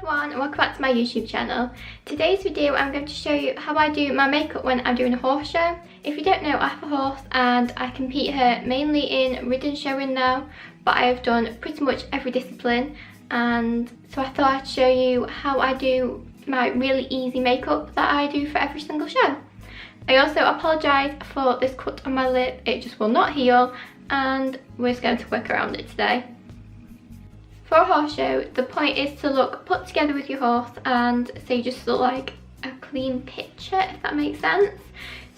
everyone and welcome back to my YouTube channel. Today's video I'm going to show you how I do my makeup when I'm doing a horse show. If you don't know, I have a horse and I compete her mainly in ribbon showing now, but I have done pretty much every discipline, and so I thought I'd show you how I do my really easy makeup that I do for every single show. I also apologise for this cut on my lip, it just will not heal and we're just going to work around it today. For a horse show, the point is to look put together with your horse and so you just look like a clean picture, if that makes sense.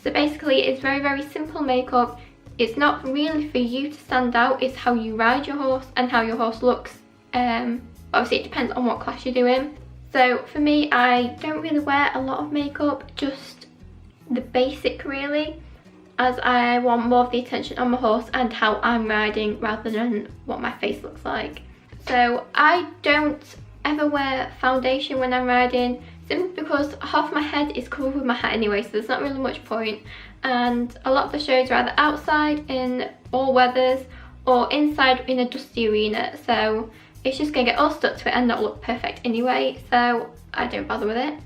So basically it's very simple makeup. It's not really for you to stand out, it's how you ride your horse and how your horse looks. Obviously it depends on what class you're doing. So for me, I don't really wear a lot of makeup, just the basic really, as I want more of the attention on my horse and how I'm riding rather than what my face looks like. So I don't ever wear foundation when I'm riding, simply because half my head is covered with my hat anyway, so there's not really much point. And a lot of the shows are either outside in all weathers or inside in a dusty arena, so it's just gonna get all stuck to it and not look perfect anyway, so I don't bother with it.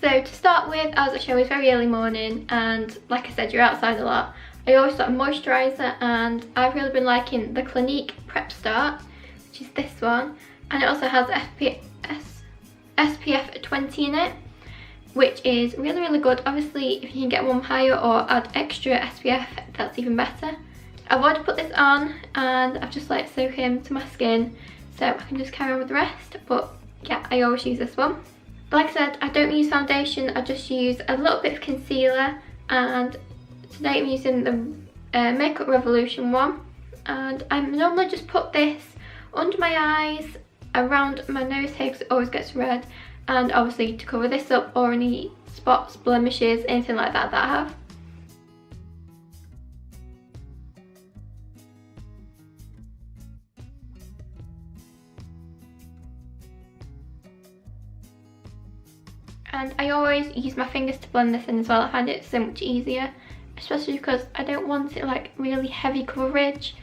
So to start with, as the show is very early morning and like I said, you're outside a lot, I always start a moisturiser, and I've really been liking the Clinique Prep Start, which is this one, and it also has SPF 20 in it, which is really good. Obviously if you can get one higher or add extra SPF, that's even better. I've already put this on and I've just let it soak into my skin so I can just carry on with the rest, but yeah, I always use this one. Like I said, I don't use foundation, I just use a little bit of concealer, and today I'm using the Makeup Revolution one, and I normally just put this under my eyes, around my nose here because it always gets red, and obviously to cover this up or any spots, blemishes, anything like that I have. And I always use my fingers to blend this in as well. I find it so much easier, especially because I don't want it like really heavy coverage,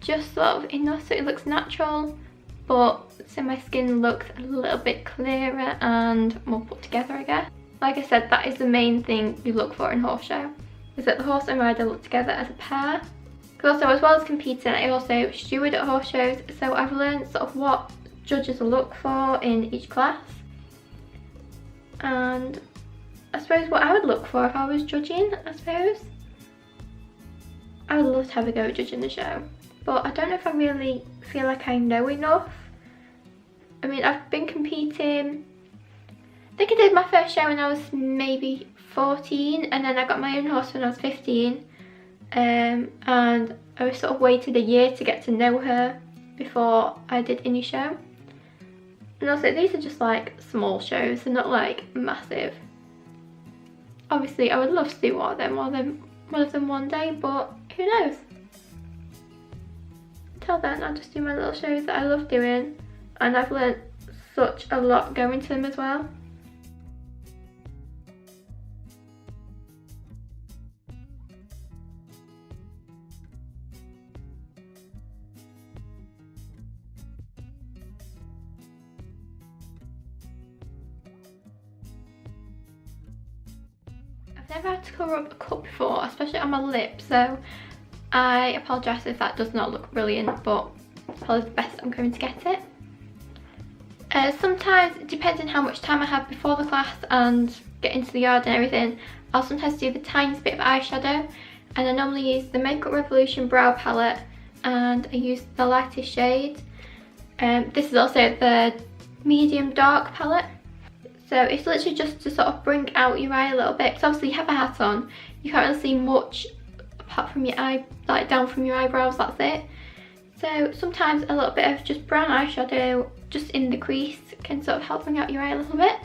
just sort of enough so it looks natural, but so my skin looks a little bit clearer and more put together, I guess. Like I said, that is the main thing you look for in horse show, is that the horse and rider look together as a pair. Because also, as well as competing, I also steward at horse shows, so I've learned sort of what judges look for in each class. And I suppose what I would look for if I was judging, I suppose. I would love to have a go at judging the show, but I don't know if I really feel like I know enough. I mean, I've been competing, I think I did my first show when I was maybe 14, and then I got my own horse when I was 15. And I was sort of waited a year to get to know her before I did any show. And also, these are just like small shows, they're not like massive. Obviously, I would love to do one of them one day, but who knows? Till then, I'll just do my little shows that I love doing, and I've learnt such a lot going to them as well. I've never had to cover up a cut before, especially on my lip, so I apologise if that does not look brilliant, but it's probably the best I'm going to get it. Sometimes, depending how much time I have before the class and get into the yard and everything, I'll sometimes do the tiniest bit of eyeshadow, and I normally use the Makeup Revolution Brow Palette, and I use the lightest shade. This is also the medium dark palette. So it's literally just to sort of bring out your eye a little bit, because obviously you have a hat on, you can't really see much apart from your eye, like down from your eyebrows, that's it. So sometimes a little bit of just brown eyeshadow just in the crease can sort of help bring out your eye a little bit.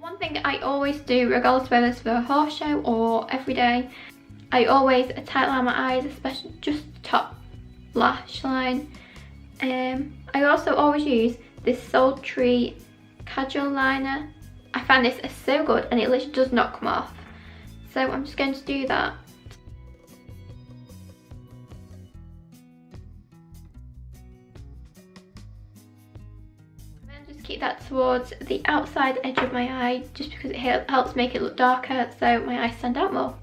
One thing I always do, regardless whether it's for a horse show or every day, I always tightline my eyes, especially just the top lash line. I also always use this Sultry Kajal liner. I find this is so good and it literally does not come off. So I'm just going to do that. And just keep that towards the outside edge of my eye, just because it helps make it look darker so my eyes stand out more.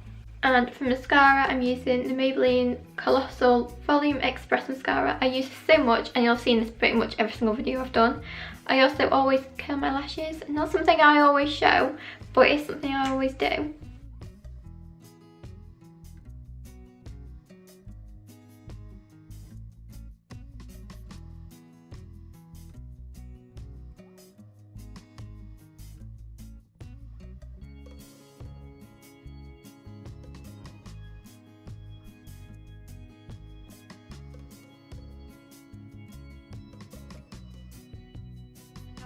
And for mascara, I'm using the Maybelline Colossal Volume Express Mascara. I use this so much, and you'll see in this pretty much every single video I've done. I also always curl my lashes. Not something I always show, but it's something I always do.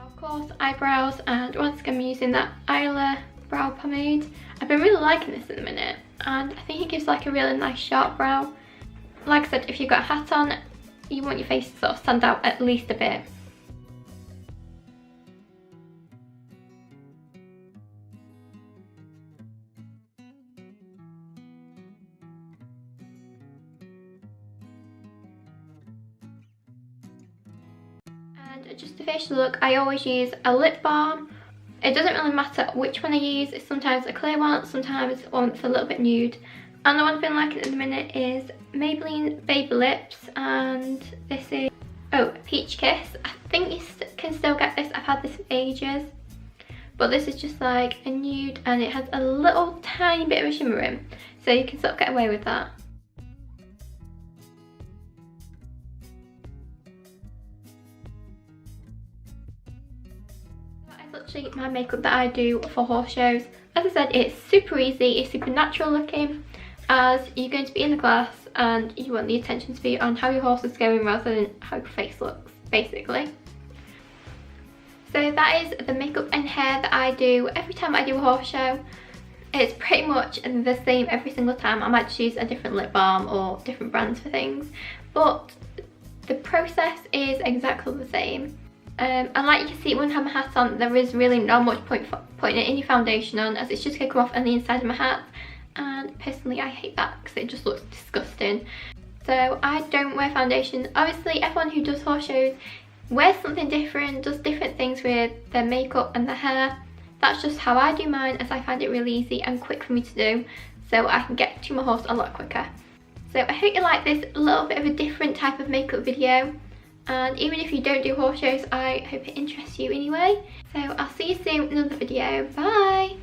Of course, eyebrows, and once again I'm using that Eylure brow pomade. I've been really liking this at the minute, and I think it gives like a really nice sharp brow. Like I said, if you've got a hat on, you want your face to sort of stand out at least a bit. And just a facial look, I always use a lip balm. It doesn't really matter which one I use. It's sometimes a clear one, sometimes one that's a little bit nude. And the one I've been liking at the minute is Maybelline Baby Lips, and this is, Peach Kiss. I think you can still get this. I've had this for ages. But this is just like a nude, and it has a little tiny bit of a shimmer in, so you can sort of get away with that. Actually, my makeup that I do for horse shows. As I said, it's super easy, it's super natural looking, as you're going to be in the class and you want the attention to be on how your horse is going rather than how your face looks, basically. So that is the makeup and hair that I do every time I do a horse show. It's pretty much the same every single time. I might just use a different lip balm or different brands for things, but the process is exactly the same. And like you can see, when I have my hat on, there is really not much point putting any foundation on, as it's just going to come off on the inside of my hat, and personally I hate that because it just looks disgusting. So I don't wear foundation. Obviously everyone who does horse shows wears something different, does different things with their makeup and their hair. That's just how I do mine, as I find it really easy and quick for me to do, so I can get to my horse a lot quicker. So I hope you like this little bit of a different type of makeup video. And even if you don't do horse shows, I hope it interests you anyway. So I'll see you soon in another video. Bye!